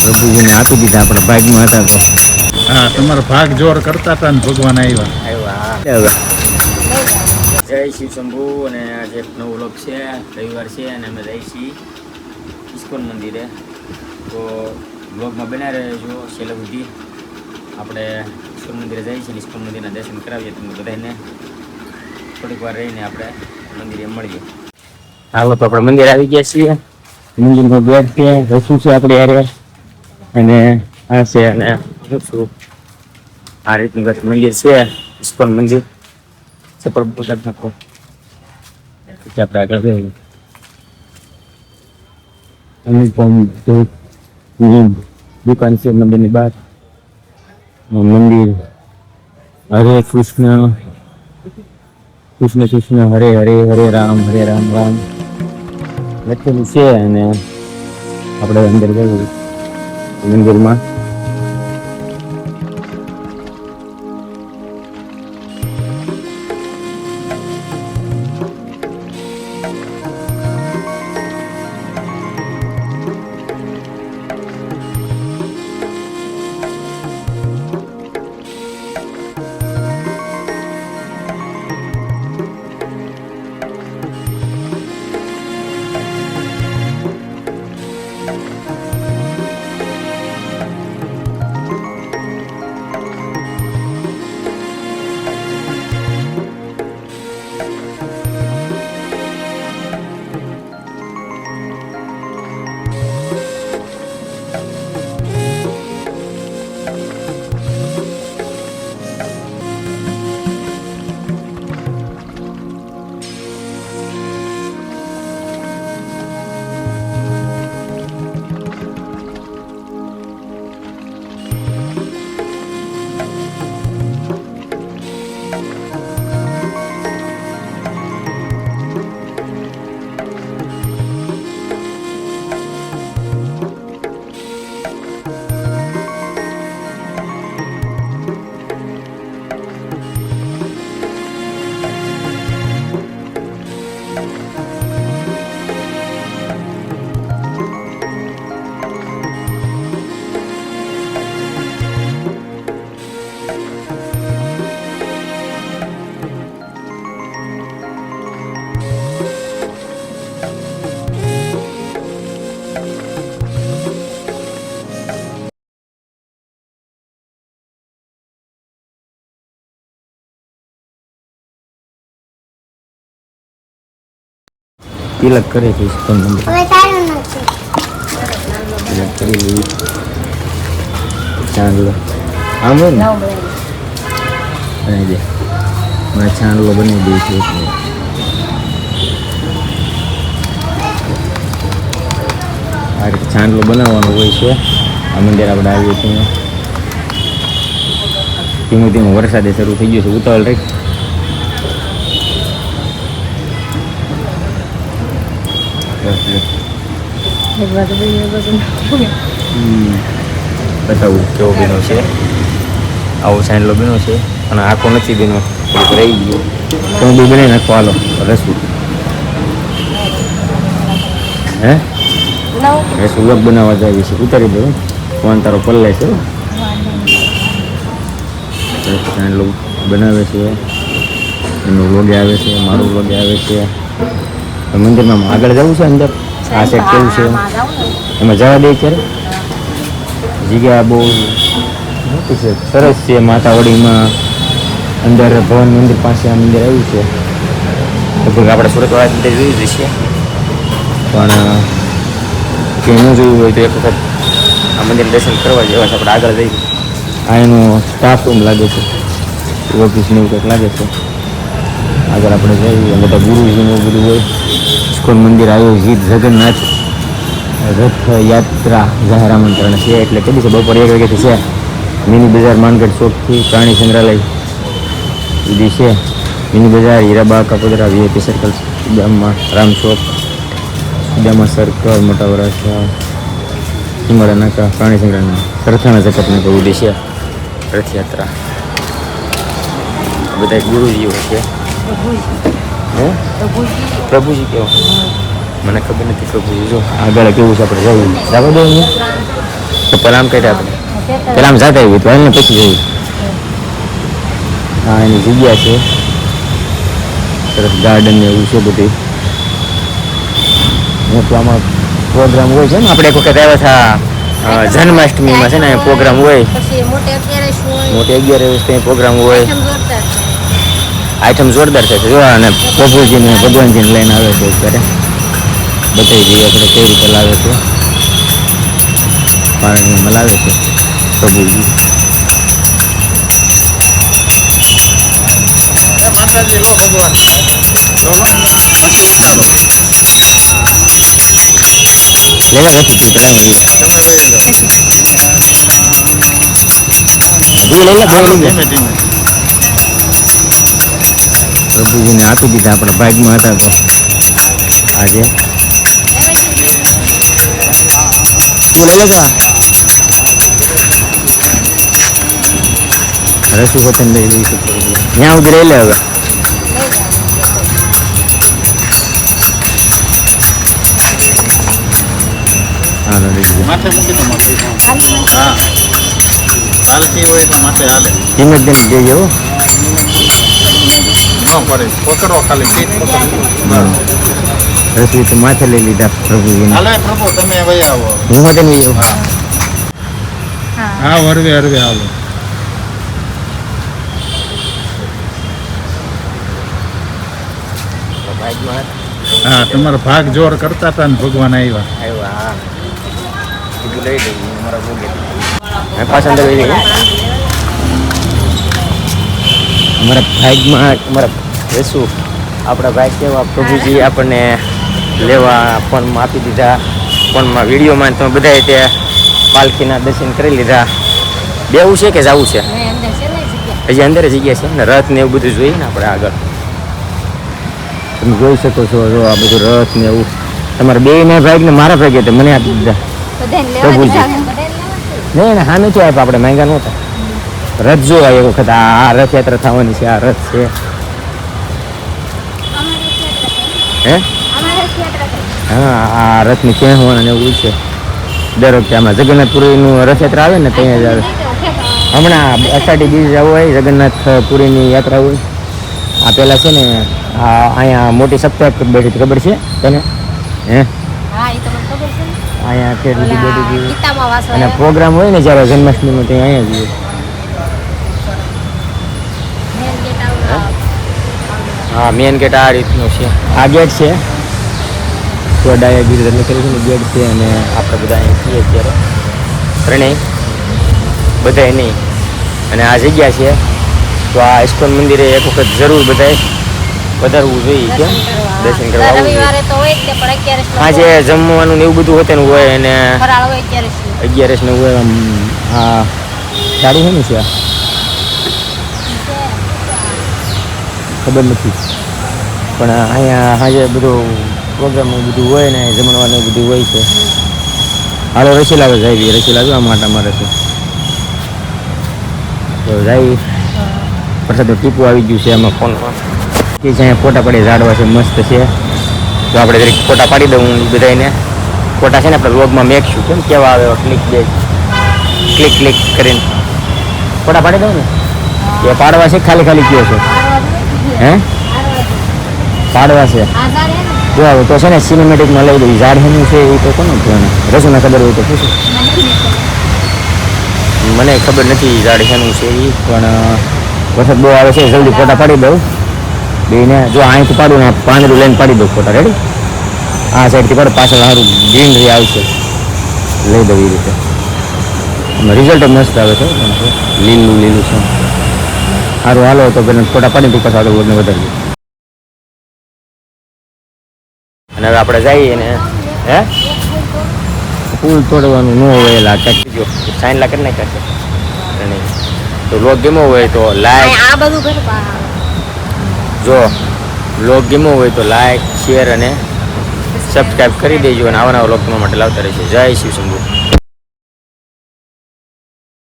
પ્રભુજીને આપી દીધા આપણા ભાગમાં હતા તો. હા, તમારો ભાગ જોર કરતા હતા ને ભગવાન આવ્યા. જય શિવ શંભુ. અને આજે એક નવો વ્લોગ છે, રવિવાર છે અને અમે જઈએ છીએ ઇસ્કોન મંદિરે. તો વ્લોગમાં બના રહેજો છેલ્લે સુધી. આપણે ઇસ્કોન મંદિરે જઈએ છીએ, ઇસ્કોન મંદિરના દર્શન કરાવીએ તમને બધાને. થોડીક વાર રહીને આપણે મંદિરે મળીએ. હાલો તો આપણે મંદિર આવી ગયા છીએ. મંદિરનો ગેટ છે, રસું છે આપણે યારે, અને આ છે અને શું આ રીતનું મંદિર છે ઇસ્કોન મંદિર. સપર બોલતા નાખો આપણે આગળ જઈએ. દુકાન છે મંદિરની બહાર. મંદિર હરે કૃષ્ણ કૃષ્ણ કૃષ્ણ હરે હરે હરે રામ રામ લખેલું છે. અને આપણે અંદર જઈએ મંદિરમાં. તિલક કરે છે ઇસ્કોન મંદિર. તિલક કરી લઈ ચાંદલો આમ હોય ને બનાવી દે. મને ચાંદલો બનાવી દે છે. આ રીતે ચાંદલો બનાવવાનો હોય છે. આ મંદિર આપણે આવીએ છીએ. ધીમે ધીમે વરસાદે શરૂ થઈ ગયો છે. ઉતાવળ રાખ. બતાવું કેવો બીનો છે. આવો સાંડલો બીનો છે અને આખો નથી બીનો, થોડુંક રહી ગયો. તમે બી બનાવી નાખો. હાલો રસું રસું વ્લોગ બનાવવા જાય છે. ઉતારી દો ફોન તારો પલ્લે છે. સાંડલો બનાવે છે, એનો વ્લોગ આવે છે, મારું વ્લોગ આવે છે. મંદિરમાં આગળ જવું છે. અંદર આ સેટ કેવું છે એમાં જવા દે. અત્યારે જગ્યા બહુ મોટી છે, સરસ છે. માતાવડીમાં અંદર ભવન મંદિર પાસે આ મંદિર આવ્યું છે. લગભગ આપણે સુરતવાળા મંદિર જોયું જ છે, પણ જે ન જોયું હોય તો એક વખત આ મંદિર દર્શન કરવા જેવા છે. આપણે આગળ જઈએ. આ એનો સ્ટાફ રૂમ લાગે છે, ઓફિસને એવું કંઈક લાગે છે. આગળ આપણે જઈએ. બધા ગુરુજીનું બધું હોય. ઇસ્કોન મંદિર આયોજિત જગન્નાથ રથયાત્રા જાહેર આમંત્રણ છે. એટલે કદી છે બપોર 1 વાગ્યાથી છે. મિની બજાર માનગઢ ચોકથી પ્રાણી સંગ્રહાલય સુધી છે. મિની બજાર હીરાબા કાપોદરા વીઆઈપી સર્કલ સુદામા રામ ચોક સુદામા સર્કલ મોટા વરાછા હિમાળા નાકા પ્રાણી સંગ્રહાલય સરથાણા જગતને કહું છે. રથયાત્રા બધા ગુરુજીઓ છે. પ્રભુજી કેવો મને ખબર નથી. પ્રભુજી જો આગળ કેવું છે આપણે જવું જવા દો. અહીંયા તો પેલા આમ કહેતા આપણે પેલા આમ જાતા આવી તો એને પછી જઈએ. હા એની જગ્યા છે સરસ ગાર્ડન ને એવું છે બધું. મોટું આમાં પ્રોગ્રામ હોય છે ને આપણે એક વખત આવ્યા હતા જન્માષ્ટમીમાં છે ને પ્રોગ્રામ હોય પછી મોટે 11 હોય મોટી 11 વર્ષ પ્રોગ્રામ હોય. આઈટમ જોરદાર છે. આઈટમ જોરદાર છે જોવા અને પ્રભુજીને ભગવાનજીને લઈને આવે છે અત્યારે બતાવી દઈએ આપણે કઈ રીતે લાવે છે. પાણીમાં લાવે છે પ્રભુજી. માતાજી લો ભગવાન લો લેવા નથી તું કરાવી લઈએ. તમે લઈ લો તું લઈ લે હાલો, ભાઈ લઈ ધીમે ધીમે પ્રભુજીને આપી દીધા આપણા ભાગમાં હતા તો આજે તું લઈ લેજો રસી પોતાને લઈ લઈશું ત્યાં સુધી લઈ લે હવે. હાલો લઈ લીધું. માથે મૂકી દો માથે હા હાલતી હોય તો માથે હાલે ધીમે ધીમે દેજો હો. ન પડે પકડો ખાલી સીટ પકડો રસી તો માથે લઈ લીધા પ્રભુજીને. હાલે પ્રભુ તમે હવે આવો હું માથે નહીં જાઉં. હા હરવે હરવે હાલો ભાગમાં હા તમારો ભાગ જોર કરતા હતા ને ભગવાન આવ્યા આવ્યા હા કીધું લઈ લઈએ મારા ભોગે પાછા અંદર લઈ લઈએ. અમારા ભાગમાં અમારા બેસું આપણા ભાઈ કેવા પ્રભુજી આપણને લેવા ફોનમાં આપી દીધા. ફોનમાં વિડીયોમાં તમે બધાએ તે પાલખીના દર્શન કરી લીધા. બેવું છે કે જવું છે? હવે અંદર છે ને જગ્યા. હજી અંદર જગ્યા છે ને રથ ને એવું બધું જોઈએ ને આપણે આગળ તમે જોઈ શકો છો. જો આ બધું રથ ને એવું તમારા બે ના ભાગ ને મારા ભાગે તો મને આપી દીધા. બધાને લેવા પ્રભુજી. દીધા. બધાને લેવા દીધા. નહીં ને હા નથી આપ્યા આપણે માંગ્યા નહોતા. રથ જોવા એક વખત આ રથયાત્રા થવાની છે. આ રથ છે હે અમારે રથયાત્રા થઈ. હા આ રથને ક્યાં હોવાના ને એવું છે. દર વખતે આમાં જગન્નાથપુરીનું રથયાત્રા આવે ને ત્યાં જ આવે. હમણાં અષાઢી બીજ હોય જગન્નાથપુરીની યાત્રા હોય. આ પહેલાં છે ને આ અહીંયા મોટી સપ્તાહ બેઠી હતી ખબર છે તને? હે હા એ તો મને ખબર છે ને. અહીંયા કેટલી ઓલા બેઠી હતી ગીતામાં વાસો અને આવ્યો. પ્રોગ્રામ હોય ને જ્યારે જન્માષ્ટમીનો ત્યાં અહીંયા જઈએ. મેન ગેટ આવું. હા મેન ગેટ આ રીતનું છે. આ ગેટ છે તો ડાયા ગીર લખેલું છે ને ગેટ છે અને આપણે બધા અહીં છીએ અત્યારે ત્રણેય બધાય નહીં અને આ જગ્યા છે તો આ ઇસ્કોન મંદિરે એક વખત જરૂર બધાય પધારવું જોઈએ. કેમ દર્શન કરવા આવવું જોઈએ. રવિવારે તો હોય જ તે પણ 11 આજે જમવાનું ને એવું બધું હોતું હોય અને ફરાળ હોય 11 11 ને હોય આમ આ સારું છે ને છે આ? ખબર નથી પણ અહીંયા આજે બધું પ્રોગ્રામ બધું હોય ને જમણવાનું બધું હોય છે. હાલો રસીલા જાય રસીલા જો આ માટા મારે છે તો જાય પ્રસાદ ટીપું આવી ગયું છે એમાં ફોનમાં કે છે અહીંયા ફોટા પડી ઝાડવા છે મસ્ત છે તો આપણે જરીક ફોટા પાડી દઉં બધાને. ફોટા છે ને આપણે વ્લોગમાં મેકશું કેમ કેવા આવે ક્લિક ક્લિક કરીને ફોટા પાડી દઉં ને કે પાડવા છે ખાલી ખાલી કયો છે હે પાડવા છે જો આવે તો છે ને સિનેમેટિકમાં લઈ દઉં. ઝાડ હેનું છે એ તો કોને જોવાને રસોના ખબર હોય તો પૂછું. મને ખબર નથી ઝાડ હેનું છે એ પણ વરસાદ બહુ આવે છે જલ્દી ફોટા પાડી દઉં બેને. જો અહીંથી પાડું ને પાંદડું લઈને પાડી દઉં ફોટા. રેડી આ સાઈડથી પાડું પાછળ સારું ગ્રીનરી આવશે લઈ દઉં એ રીતે. રિઝલ્ટ મસ્ત આવે છે લીલું લીલું છે સારું. હાલો તો પેલા ફોટા પાડી દઉં પાછા આગળ વધારીએ અને હવે આપણે જઈએ ને હે ફૂલ તોડવાનું ન હોય એલા કાઢી ગયો સાઈન લા કરી નાખ્યા છે નહીં તો લોક ગેમો હોય તો લાઈક આ બધું ઘર જો લોક ગેમો હોય તો લાઈક શેર અને સબસ્ક્રાઈબ કરી દેજો અને આવા નવા લોક તમારા માટે લાવતા રહેશે. જય શિવ શંભુ.